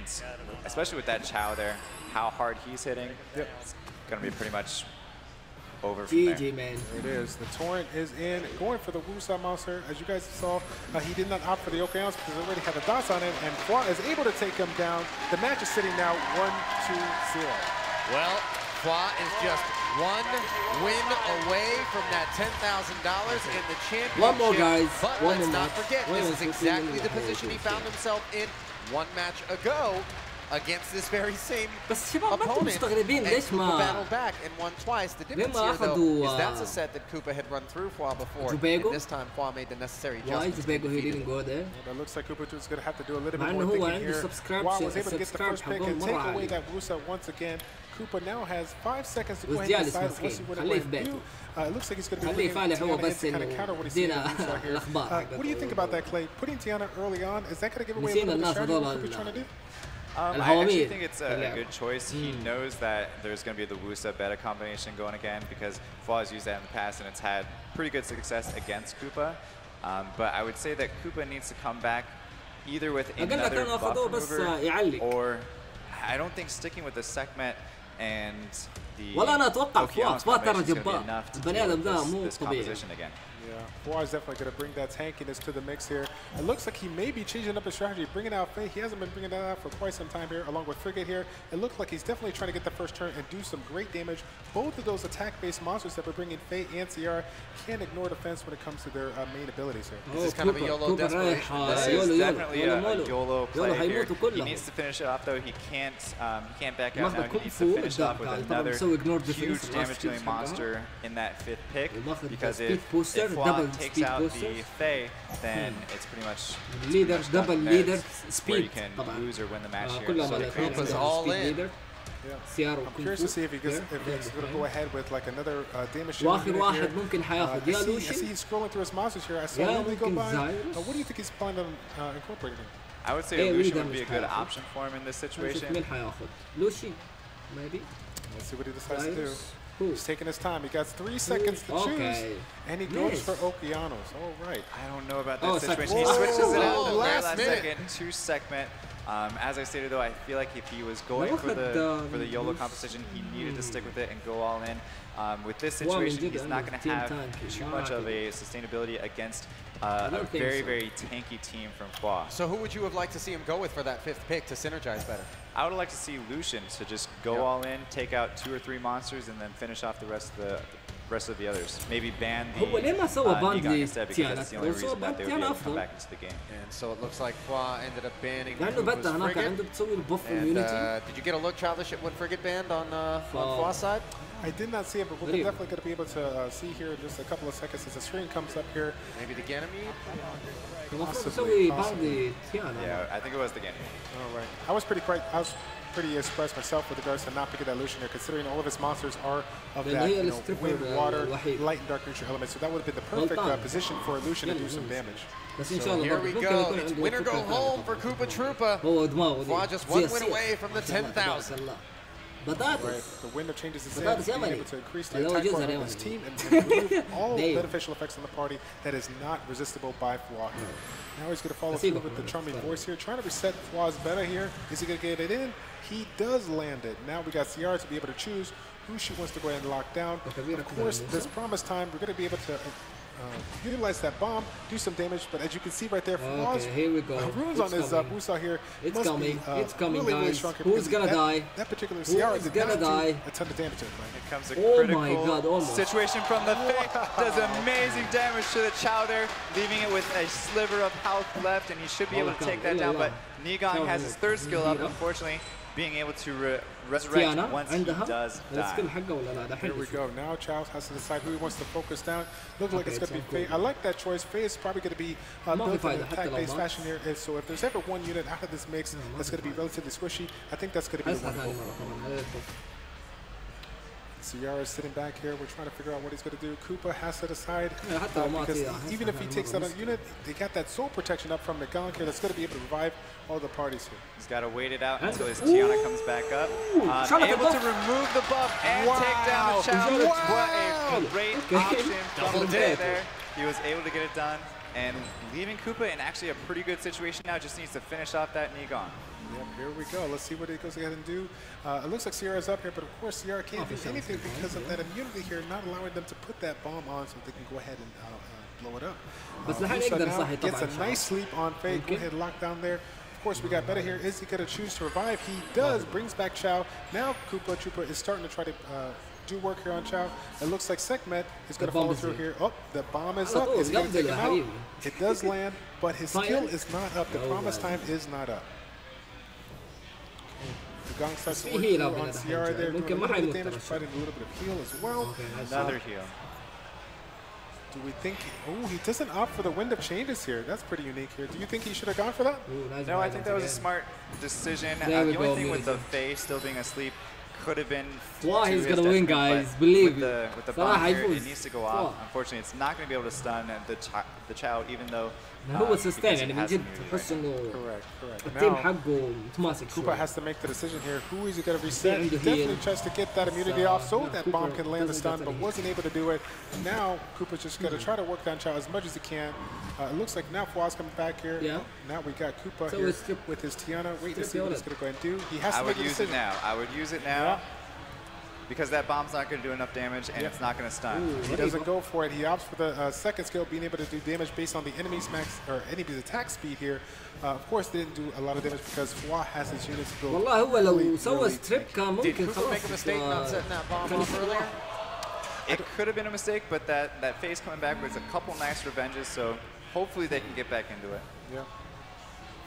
especially with that Chao there, how hard he's hitting, it's going to be pretty much over from there. Man. There it is. The torrent is in, going for the Wusa monster. As you guys saw, he did not opt for the Okeanos because he already had the dots on it, and Fwa is able to take him down. The match is sitting now 1-2-0. Well, Fwa is just 1 win away from that $10,000 in the championship. One more, guys. But let's not forget, this is exactly the position he found himself in 1 match ago against this very same opponent, and Koopa battled back and won twice. The difference here, though, is that's a set that Koopa had run through Fwa before, and this time Fwa made the necessary adjustments. Why he didn't go there? It looks like Koopa is going to have to do a little bit more thinking here. Fwa was able to get the first pick and take away that Wusa once again. Koopa now has 5 seconds to go ahead and decide what's he going to do. It looks like he's going to be bringing Tiana in to kind of counter what he's seeing in Wusa here. What do you think about that, Clay? Putting Tiana early on, is that going to give away a little bit of strategy what Koopa's trying to do? I actually think it's a good choice. He knows that there's going to be the Wusa Beta combination going again because Fwa has used that in the past and it's had pretty good success against Koopa. But I would say that Koopa needs to come back either with another buff remover, or I don't think sticking with the Sekhmet and the Okeanos combination is going to be enough to deal with this composition again. Yeah, Fwa is definitely going to bring that tankiness to the mix here. It looks like he may be changing up his strategy, bringing out Faye. He hasn't been bringing that out for quite some time here, along with Frigate here. It looks like he's definitely trying to get the first turn and do some great damage. Both of those attack-based monsters that we're bringing, Faye and Sierra, can't ignore defense when it comes to their main abilities here. This is kind of a YOLO desperation. This is definitely a YOLO play here. He needs to finish it off, though. He can't back out now. He needs to finish it off with another huge damage-dealing monster in that 5th pick, because if Fwa takes out the Faye, then it's pretty much double leader speed. You can lose or win the match here. So Koopa's all in. I'm curious to see if he's going to go ahead with like another damage. I see he's scrolling through his monsters here. I saw Lily go by. What do you think he's planning on incorporating? I would say Lucian would be a good option for him in this situation. Lucian, maybe. Let's see what he decides to do. He's taking his time. He got 3 seconds to choose, and he goes for Okeanos. All right. I don't know about that situation. He switches it out the last second to Sekhmet. As I stated, though, I feel like if he was going for the YOLO composition, he needed to stick with it and go all in. With this situation, he's not going to have too much of a sustainability against a very, very tanky team from Fwa. So who would you have liked to see him go with for that 5th pick to synergize better? I would like to see Lucian to just go all in, take out 2 or 3 monsters, and then finish off the rest of the others. Maybe ban the Negon instead, because that's the only reason that they would be able to come back into the game. And so it looks like Fwa ended up banning Frigate. And did you get a look, Childish, at what Frigate banned on Fwa's side? I did not see it, but we're definitely going to be able to see here in just a couple of seconds as the screen comes up here. Maybe the Ganymede? Possibly. Yeah, I think it was the Ganymede. All right. I was pretty expressed myself with regards to not picking that Lucian here, considering all of his monsters are of that wind, water, light, and dark neutral element. So that would have been the perfect position for Lucian to do some damage. So here we go. It's win or go home for Koopa Troopa. Fwa just one win away from the 10,000. Right. The window changes his end, being able to increase the attack power of his team and remove all beneficial effects on the party that is not resistible by Fwa. Now he's going to follow through with the charming voice here, trying to reset Fwa's beta here. Is he going to get it in? He does land it. Now we got Ciara to be able to choose who she wants to go ahead and lock down. And of course, this promise time, we're going to be able to utilize that bomb, do some damage, but as you can see right there, here we go. Runes on his Wusa here. It's coming. It's coming, really, guys. Really Who's gonna die? That particular Ciara did not do a ton of damage to it. It comes a critical situation from the Faye. Does amazing damage to the Chao there, leaving it with a sliver of health left, and he should be able to take that down. But Nigong has his third skill up, unfortunately, being able to resurrect once he does die. Here we go. Now Chao has to decide who he wants to focus down. Looks like it's going to be Faye. I like that choice. Faye is probably going to be built in an attack-based fashion here. So if there's ever one unit out of this mix that's going to be relatively squishy, I think that's going to be the one. Ciara is sitting back here. We're trying to figure out what he's going to do. Koopa has to decide because even if he takes out a unit, they got that soul protection up from Nigong here that's going to be able to revive all the parties here. He's got to wait it out until his Tiana comes back up. Able to remove the buff and take down the Chao. What a great option from the Faye there. He was able to get it done and leaving Koopa in actually a pretty good situation now. Just needs to finish off that Nigong. Yep, here we go. Let's see what he goes ahead and do. It looks like Ciara's up here, but of course Ciara can't do anything because of that immunity here, not allowing them to put that bomb on so they can go ahead and blow it up. Now gets a nice sleep on Faye. Go ahead and lock down there. Of course, we got better here. Is he going to choose to revive? He does. Brings back Chao. Now Koopa Troopa is starting to try to do work here on Chao. It looks like Sekhmet is going to follow through here. Oh, the bomb is up. Is he going to take him out? It does land, but his skill is not up. The promise time is not up. Nigong starts to work on Ciara there, doing a little bit of damage, providing a little bit of heal as well. Another heal. Do we think, oh, he doesn't opt for the Wind of Changes here. That's pretty unique here. Do you think he should have gone for that? No, I think that was a smart decision. The only thing with the Faye still being asleep could have been Fwa is going to win, guys. Believe me. With the bomb here, it needs to go off. Unfortunately, it's not going to be able to stun the Chao, even though هو سستين يعني من جد تحس انه التيم حقه متماسك شوي. Koopa has to make the decision here. Who is he going to reset? He definitely tries to get that immunity off so that bomb can land the stun, but wasn't able to do it. Now Koopa's just going to try to work down Chao as much as he can. It looks like now Fwa's coming back here. Yeah. Now we got Koopa here with his Tiana. Wait to see what he's going to go ahead and do. He has to make a decision. I would use it now. Because that bomb's not going to do enough damage, and it's not going to stun. He doesn't go for it. He opts for the second skill, being able to do damage based on the enemy's max or enemy's attack speed here. Of course, they didn't do a lot of damage because Fwa has his units built. والله هو لو سوى ستريب كان ممكن خلاص. Make a mistake not setting that bomb off earlier. It could have been a mistake, but that phase coming back was a couple nice revenges, so hopefully they can get back into it. Yeah.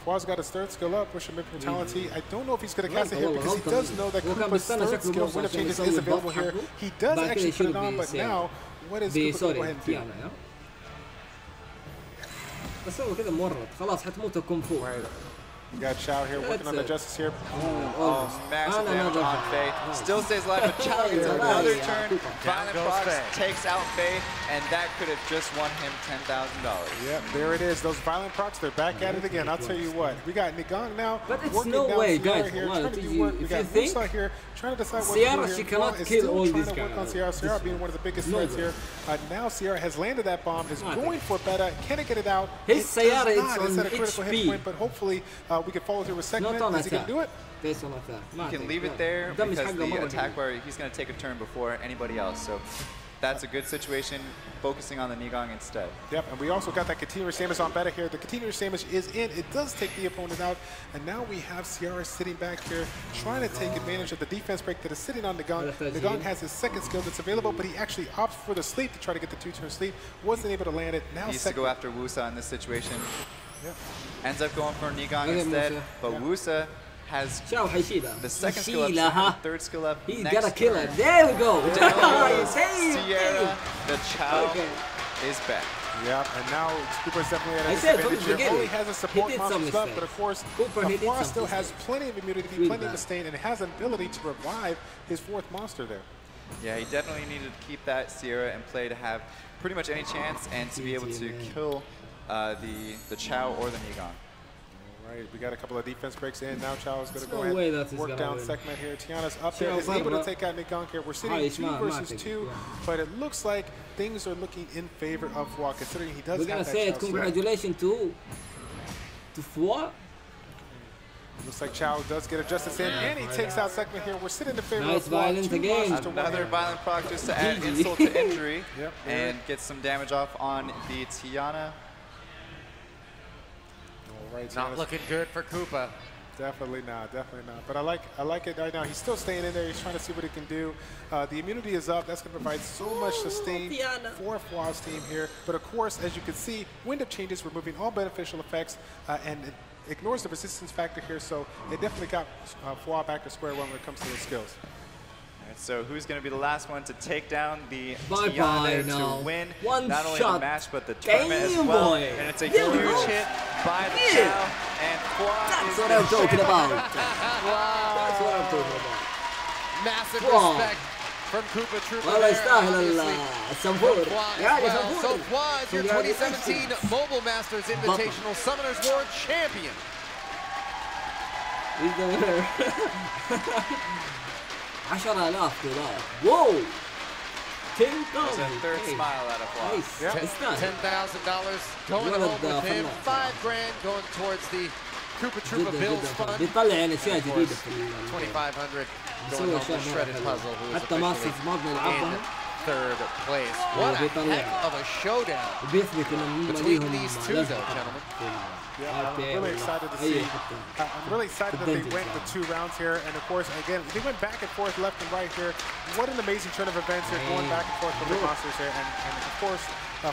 Fwa's got his third skill up, Wish of Mentality. I don't know if he's going to cast it here because he does know that Koopa's third skill, Wind of Changes, is available here. He does actually put it on, but now, what is Koopa going to go ahead and do? بس هو كده مورط خلاص حتموت كونغ فو. You got Chao here working on the Justice here. Massive damage on Faye. Still stays alive, but Chao gets another turn. Violent Procs takes out Faye, and that could have just won him $10,000. Yep, there it is. Those Violent Procs, they're back at it again. I'll tell you what. We got Nigong now. But it's no way, guys. Here, trying to do work. We got Wusa here trying to decide what Ciara, to do here. she cannot kill all these guys. Work on Ciara. Ciara being one of the biggest threats here. Now Ciara has landed that bomb, is going for beta. Can it get it out? His Ciara is on at a critical hit point, but hopefully we can follow through with Sekhmet. Is he going to do it? You can leave it there because the attack bar, he's going to take a turn before anybody else. So that's a good situation, focusing on the Nigong instead. Yep, and we also got that Continuous Damage on beta here. The Continuous Damage is in. It does take the opponent out. And now we have Ciara sitting back here trying to take advantage of the defense break that is sitting on Nigong. Nigong has his second skill that's available, but he actually opts for the sleep to try to get the two-turn sleep. Wasn't able to land it. Now he needs to go after Wusa in this situation. Yep. Ends up going for Nigong instead, but Wusa has the second skill up, third skill up. He's gonna kill it. There we go. Sierra, the Chao is back. Yeah, and now Cooper's definitely at a disadvantage here. Only has a support monster left, but of course, Froid still has plenty of immunity, plenty of sustain, and has an ability to revive his fourth monster there. Yeah, he definitely needed to keep that Sierra in play to have pretty much any chance and to be able to kill the Chao or the Negon. All right, we got a couple of defense breaks in. Now Chao is going to go ahead and work down segment here. Tiana's up there. Is able to take out Negon here. We're sitting 2 versus 2, but it looks like things are looking in favor of Froid, considering he does have that Chao. We're going to say congratulations to Froid. Looks like Chao does get a justice in, and he takes out segment here. We're sitting in favor of violence again. Another violent proc just to add insult to injury and get some damage off on the Tiana. Right, not looking good for Koopa. Definitely not, definitely not. But I like it right now. He's still staying in there. He's trying to see what he can do. The immunity is up. That's going to provide so much sustain for Froid's team here. But of course, as you can see, wind up changes, removing all beneficial effects, and it ignores the resistance factor here. So it definitely got Froid back to square one when it comes to his skills. So who's going to be the last one to take down the Tiana to win not only the match but the tournament as well? And it's a huge hit by the Chao, and Froid That's what I'm talking about. That's what I'm talking about. Massive respect from Koopa Troopa. So Froid is your 2017 Mobile Masters Invitational Summoners War champion. He's the winner. 10,000 دولار. Whoa! 10,000. A third smile out of Froid. Nice. $10,000 going home with him. $5,000 going towards the Koopa Troopa Bills Fund. بيطلع يعني اشياء جديدة في $2,500 going home with Shredded Puzzle, who is officially in third place. What a heck of a showdown between these two, though, gentlemen. Yeah, I'm really excited to see. I'm really excited that they went the 2 rounds here, and of course, again, they went back and forth, left and right here. What an amazing turn of events here, going back and forth with the monsters here, and of course,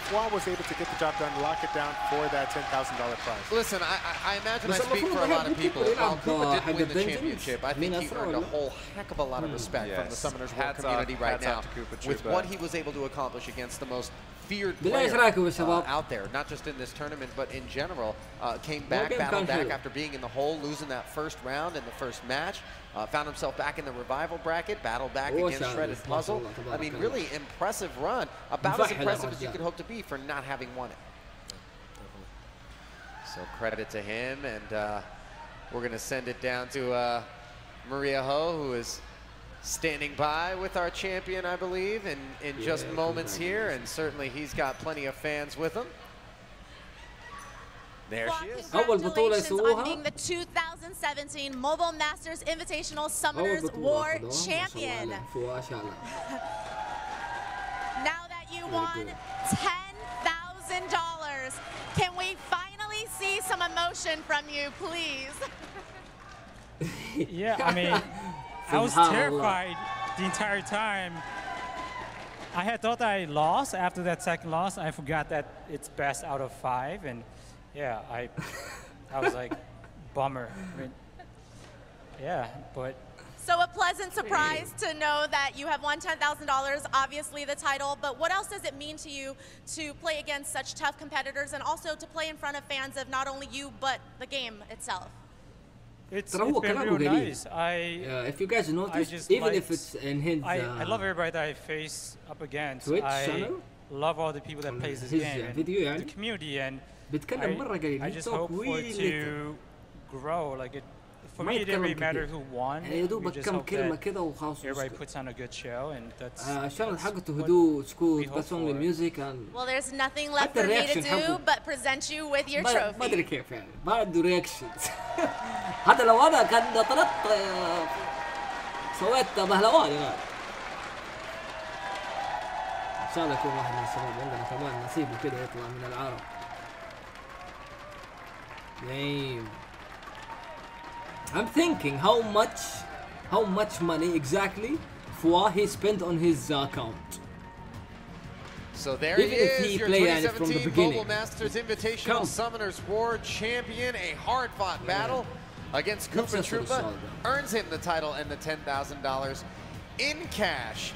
Froid was able to get the job done, lock it down for that $10,000 prize. Listen, I imagine I speak for a lot of people. While Koopa didn't win the championship, I think he earned a whole heck of a lot of respect from the Summoners War community right now with what he was able to accomplish against the most feared player out there, not just in this tournament, but in general. Came back, battled back after being in the hole, losing that first round in the first match. Found himself back in the revival bracket, battled back against Shredded Puzzle. I mean, really impressive run. About as impressive as you could hope to be for not having won it. So credit to him, and we're going to send it down to Maria Ho, who is standing by with our champion, I believe, in just moments here, and certainly he's got plenty of fans with him. There she is. Congratulations on being the 2017 Mobile Masters Invitational Summoners War champion. Now that you won $10,000, can we finally see some emotion from you, please? Yeah, I mean, I was terrified the entire time. I had thought I lost after that second loss. I forgot that it's best out of 5, and yeah, I was like, bummer. I mean, yeah, but. So a pleasant surprise to know that you have won $10,000, obviously the title, but what else does it mean to you to play against such tough competitors and also to play in front of fans of not only you, but the game itself? It's been real nice. If you guys notice, even if it's in his... I love everybody that I face up against. Twitch I channel? love all the people that plays this game, and the community, and I just hope for it to grow. Like for me, it didn't really matter who won. We just hope that everybody puts on a good show, and that's Well, there's nothing left for me to do but present you with your trophy. ما ادري كيف يعني ما عنده رياكشنز. حتى لو انا كان طلعت سويت بهلوان يعني. ان شاء الله يكون واحد من الشباب عندنا كمان نصيبه كده يطلع من العرب. Damn. I'm thinking how much money exactly Froid he spent on his account. So there he is, your 2017 Mobile Masters Invitational Summoners War champion. A hard-fought battle. against Koopa Troopa earns him the title and the $10,000 in cash.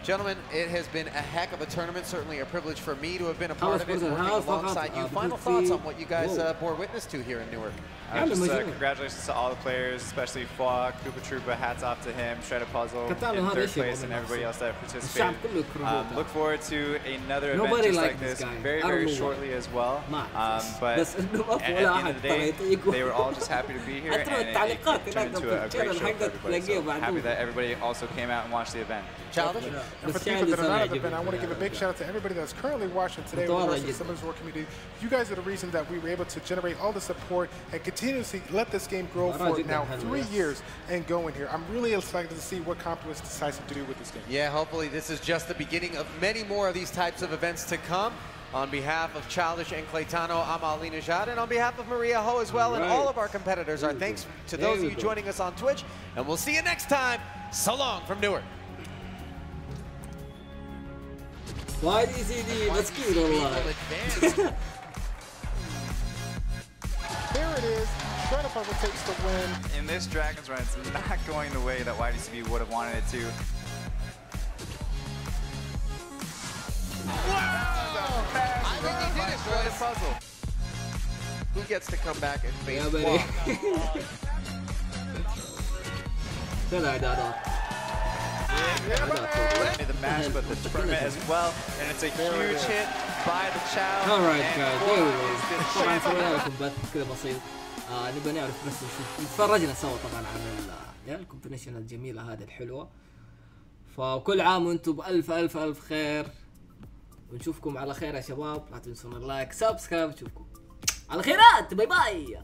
Gentlemen, it has been a heck of a tournament. Certainly a privilege for me to have been a part of it, working alongside you. Final thoughts on what you guys bore witness to here in Newark? Congratulations to all the players, especially Fwa, Koopa Troopa. Hats off to him. Shredder Puzzle in third place, and everybody else that participated. Look forward to another event just like this very, very shortly as well. But at the end of the day, they were all just happy to be here, and it turned into a great show for everybody. So happy that everybody also came out and watched the event. Childish? And for the people that are not at the event, I want to give a big shout out to everybody that's currently watching today with the Summoners War community. You guys are the reason that we were able to generate all the support and continuously let this game grow for now 3 years and going here. I'm really excited to see what Complex decides to do with this game. Yeah, hopefully this is just the beginning of many more of these types of events to come. On behalf of Childish and Claytano, I'm Ali Najad, and on behalf of Maria Ho as well, and all of our competitors, our thanks to those of you joining us on Twitch, and we'll see you next time. So long from Newark. YDCD, let's keep it alive. There it is. Shredder Puzzle takes the win. In this Dragon's Run, it's not going the way that YDCB would have wanted it to. I think he did it, Shredder Puzzle. Who gets to come back and face Fwa? The match, but the tournament as well, and it's a huge hit by the Chow. Alright guys, طبعا سوينا لكم بث كذا بسيط. نبغى نعرف بس نشوف، تفرجنا سوا طبعا على الكومبينيشن الجميلة هذه الحلوة. فكل عام وانتم بألف ألف ألف خير، ونشوفكم على خير يا شباب. لا تنسون اللايك سبسكرايب، نشوفكم على خيرات. باي باي.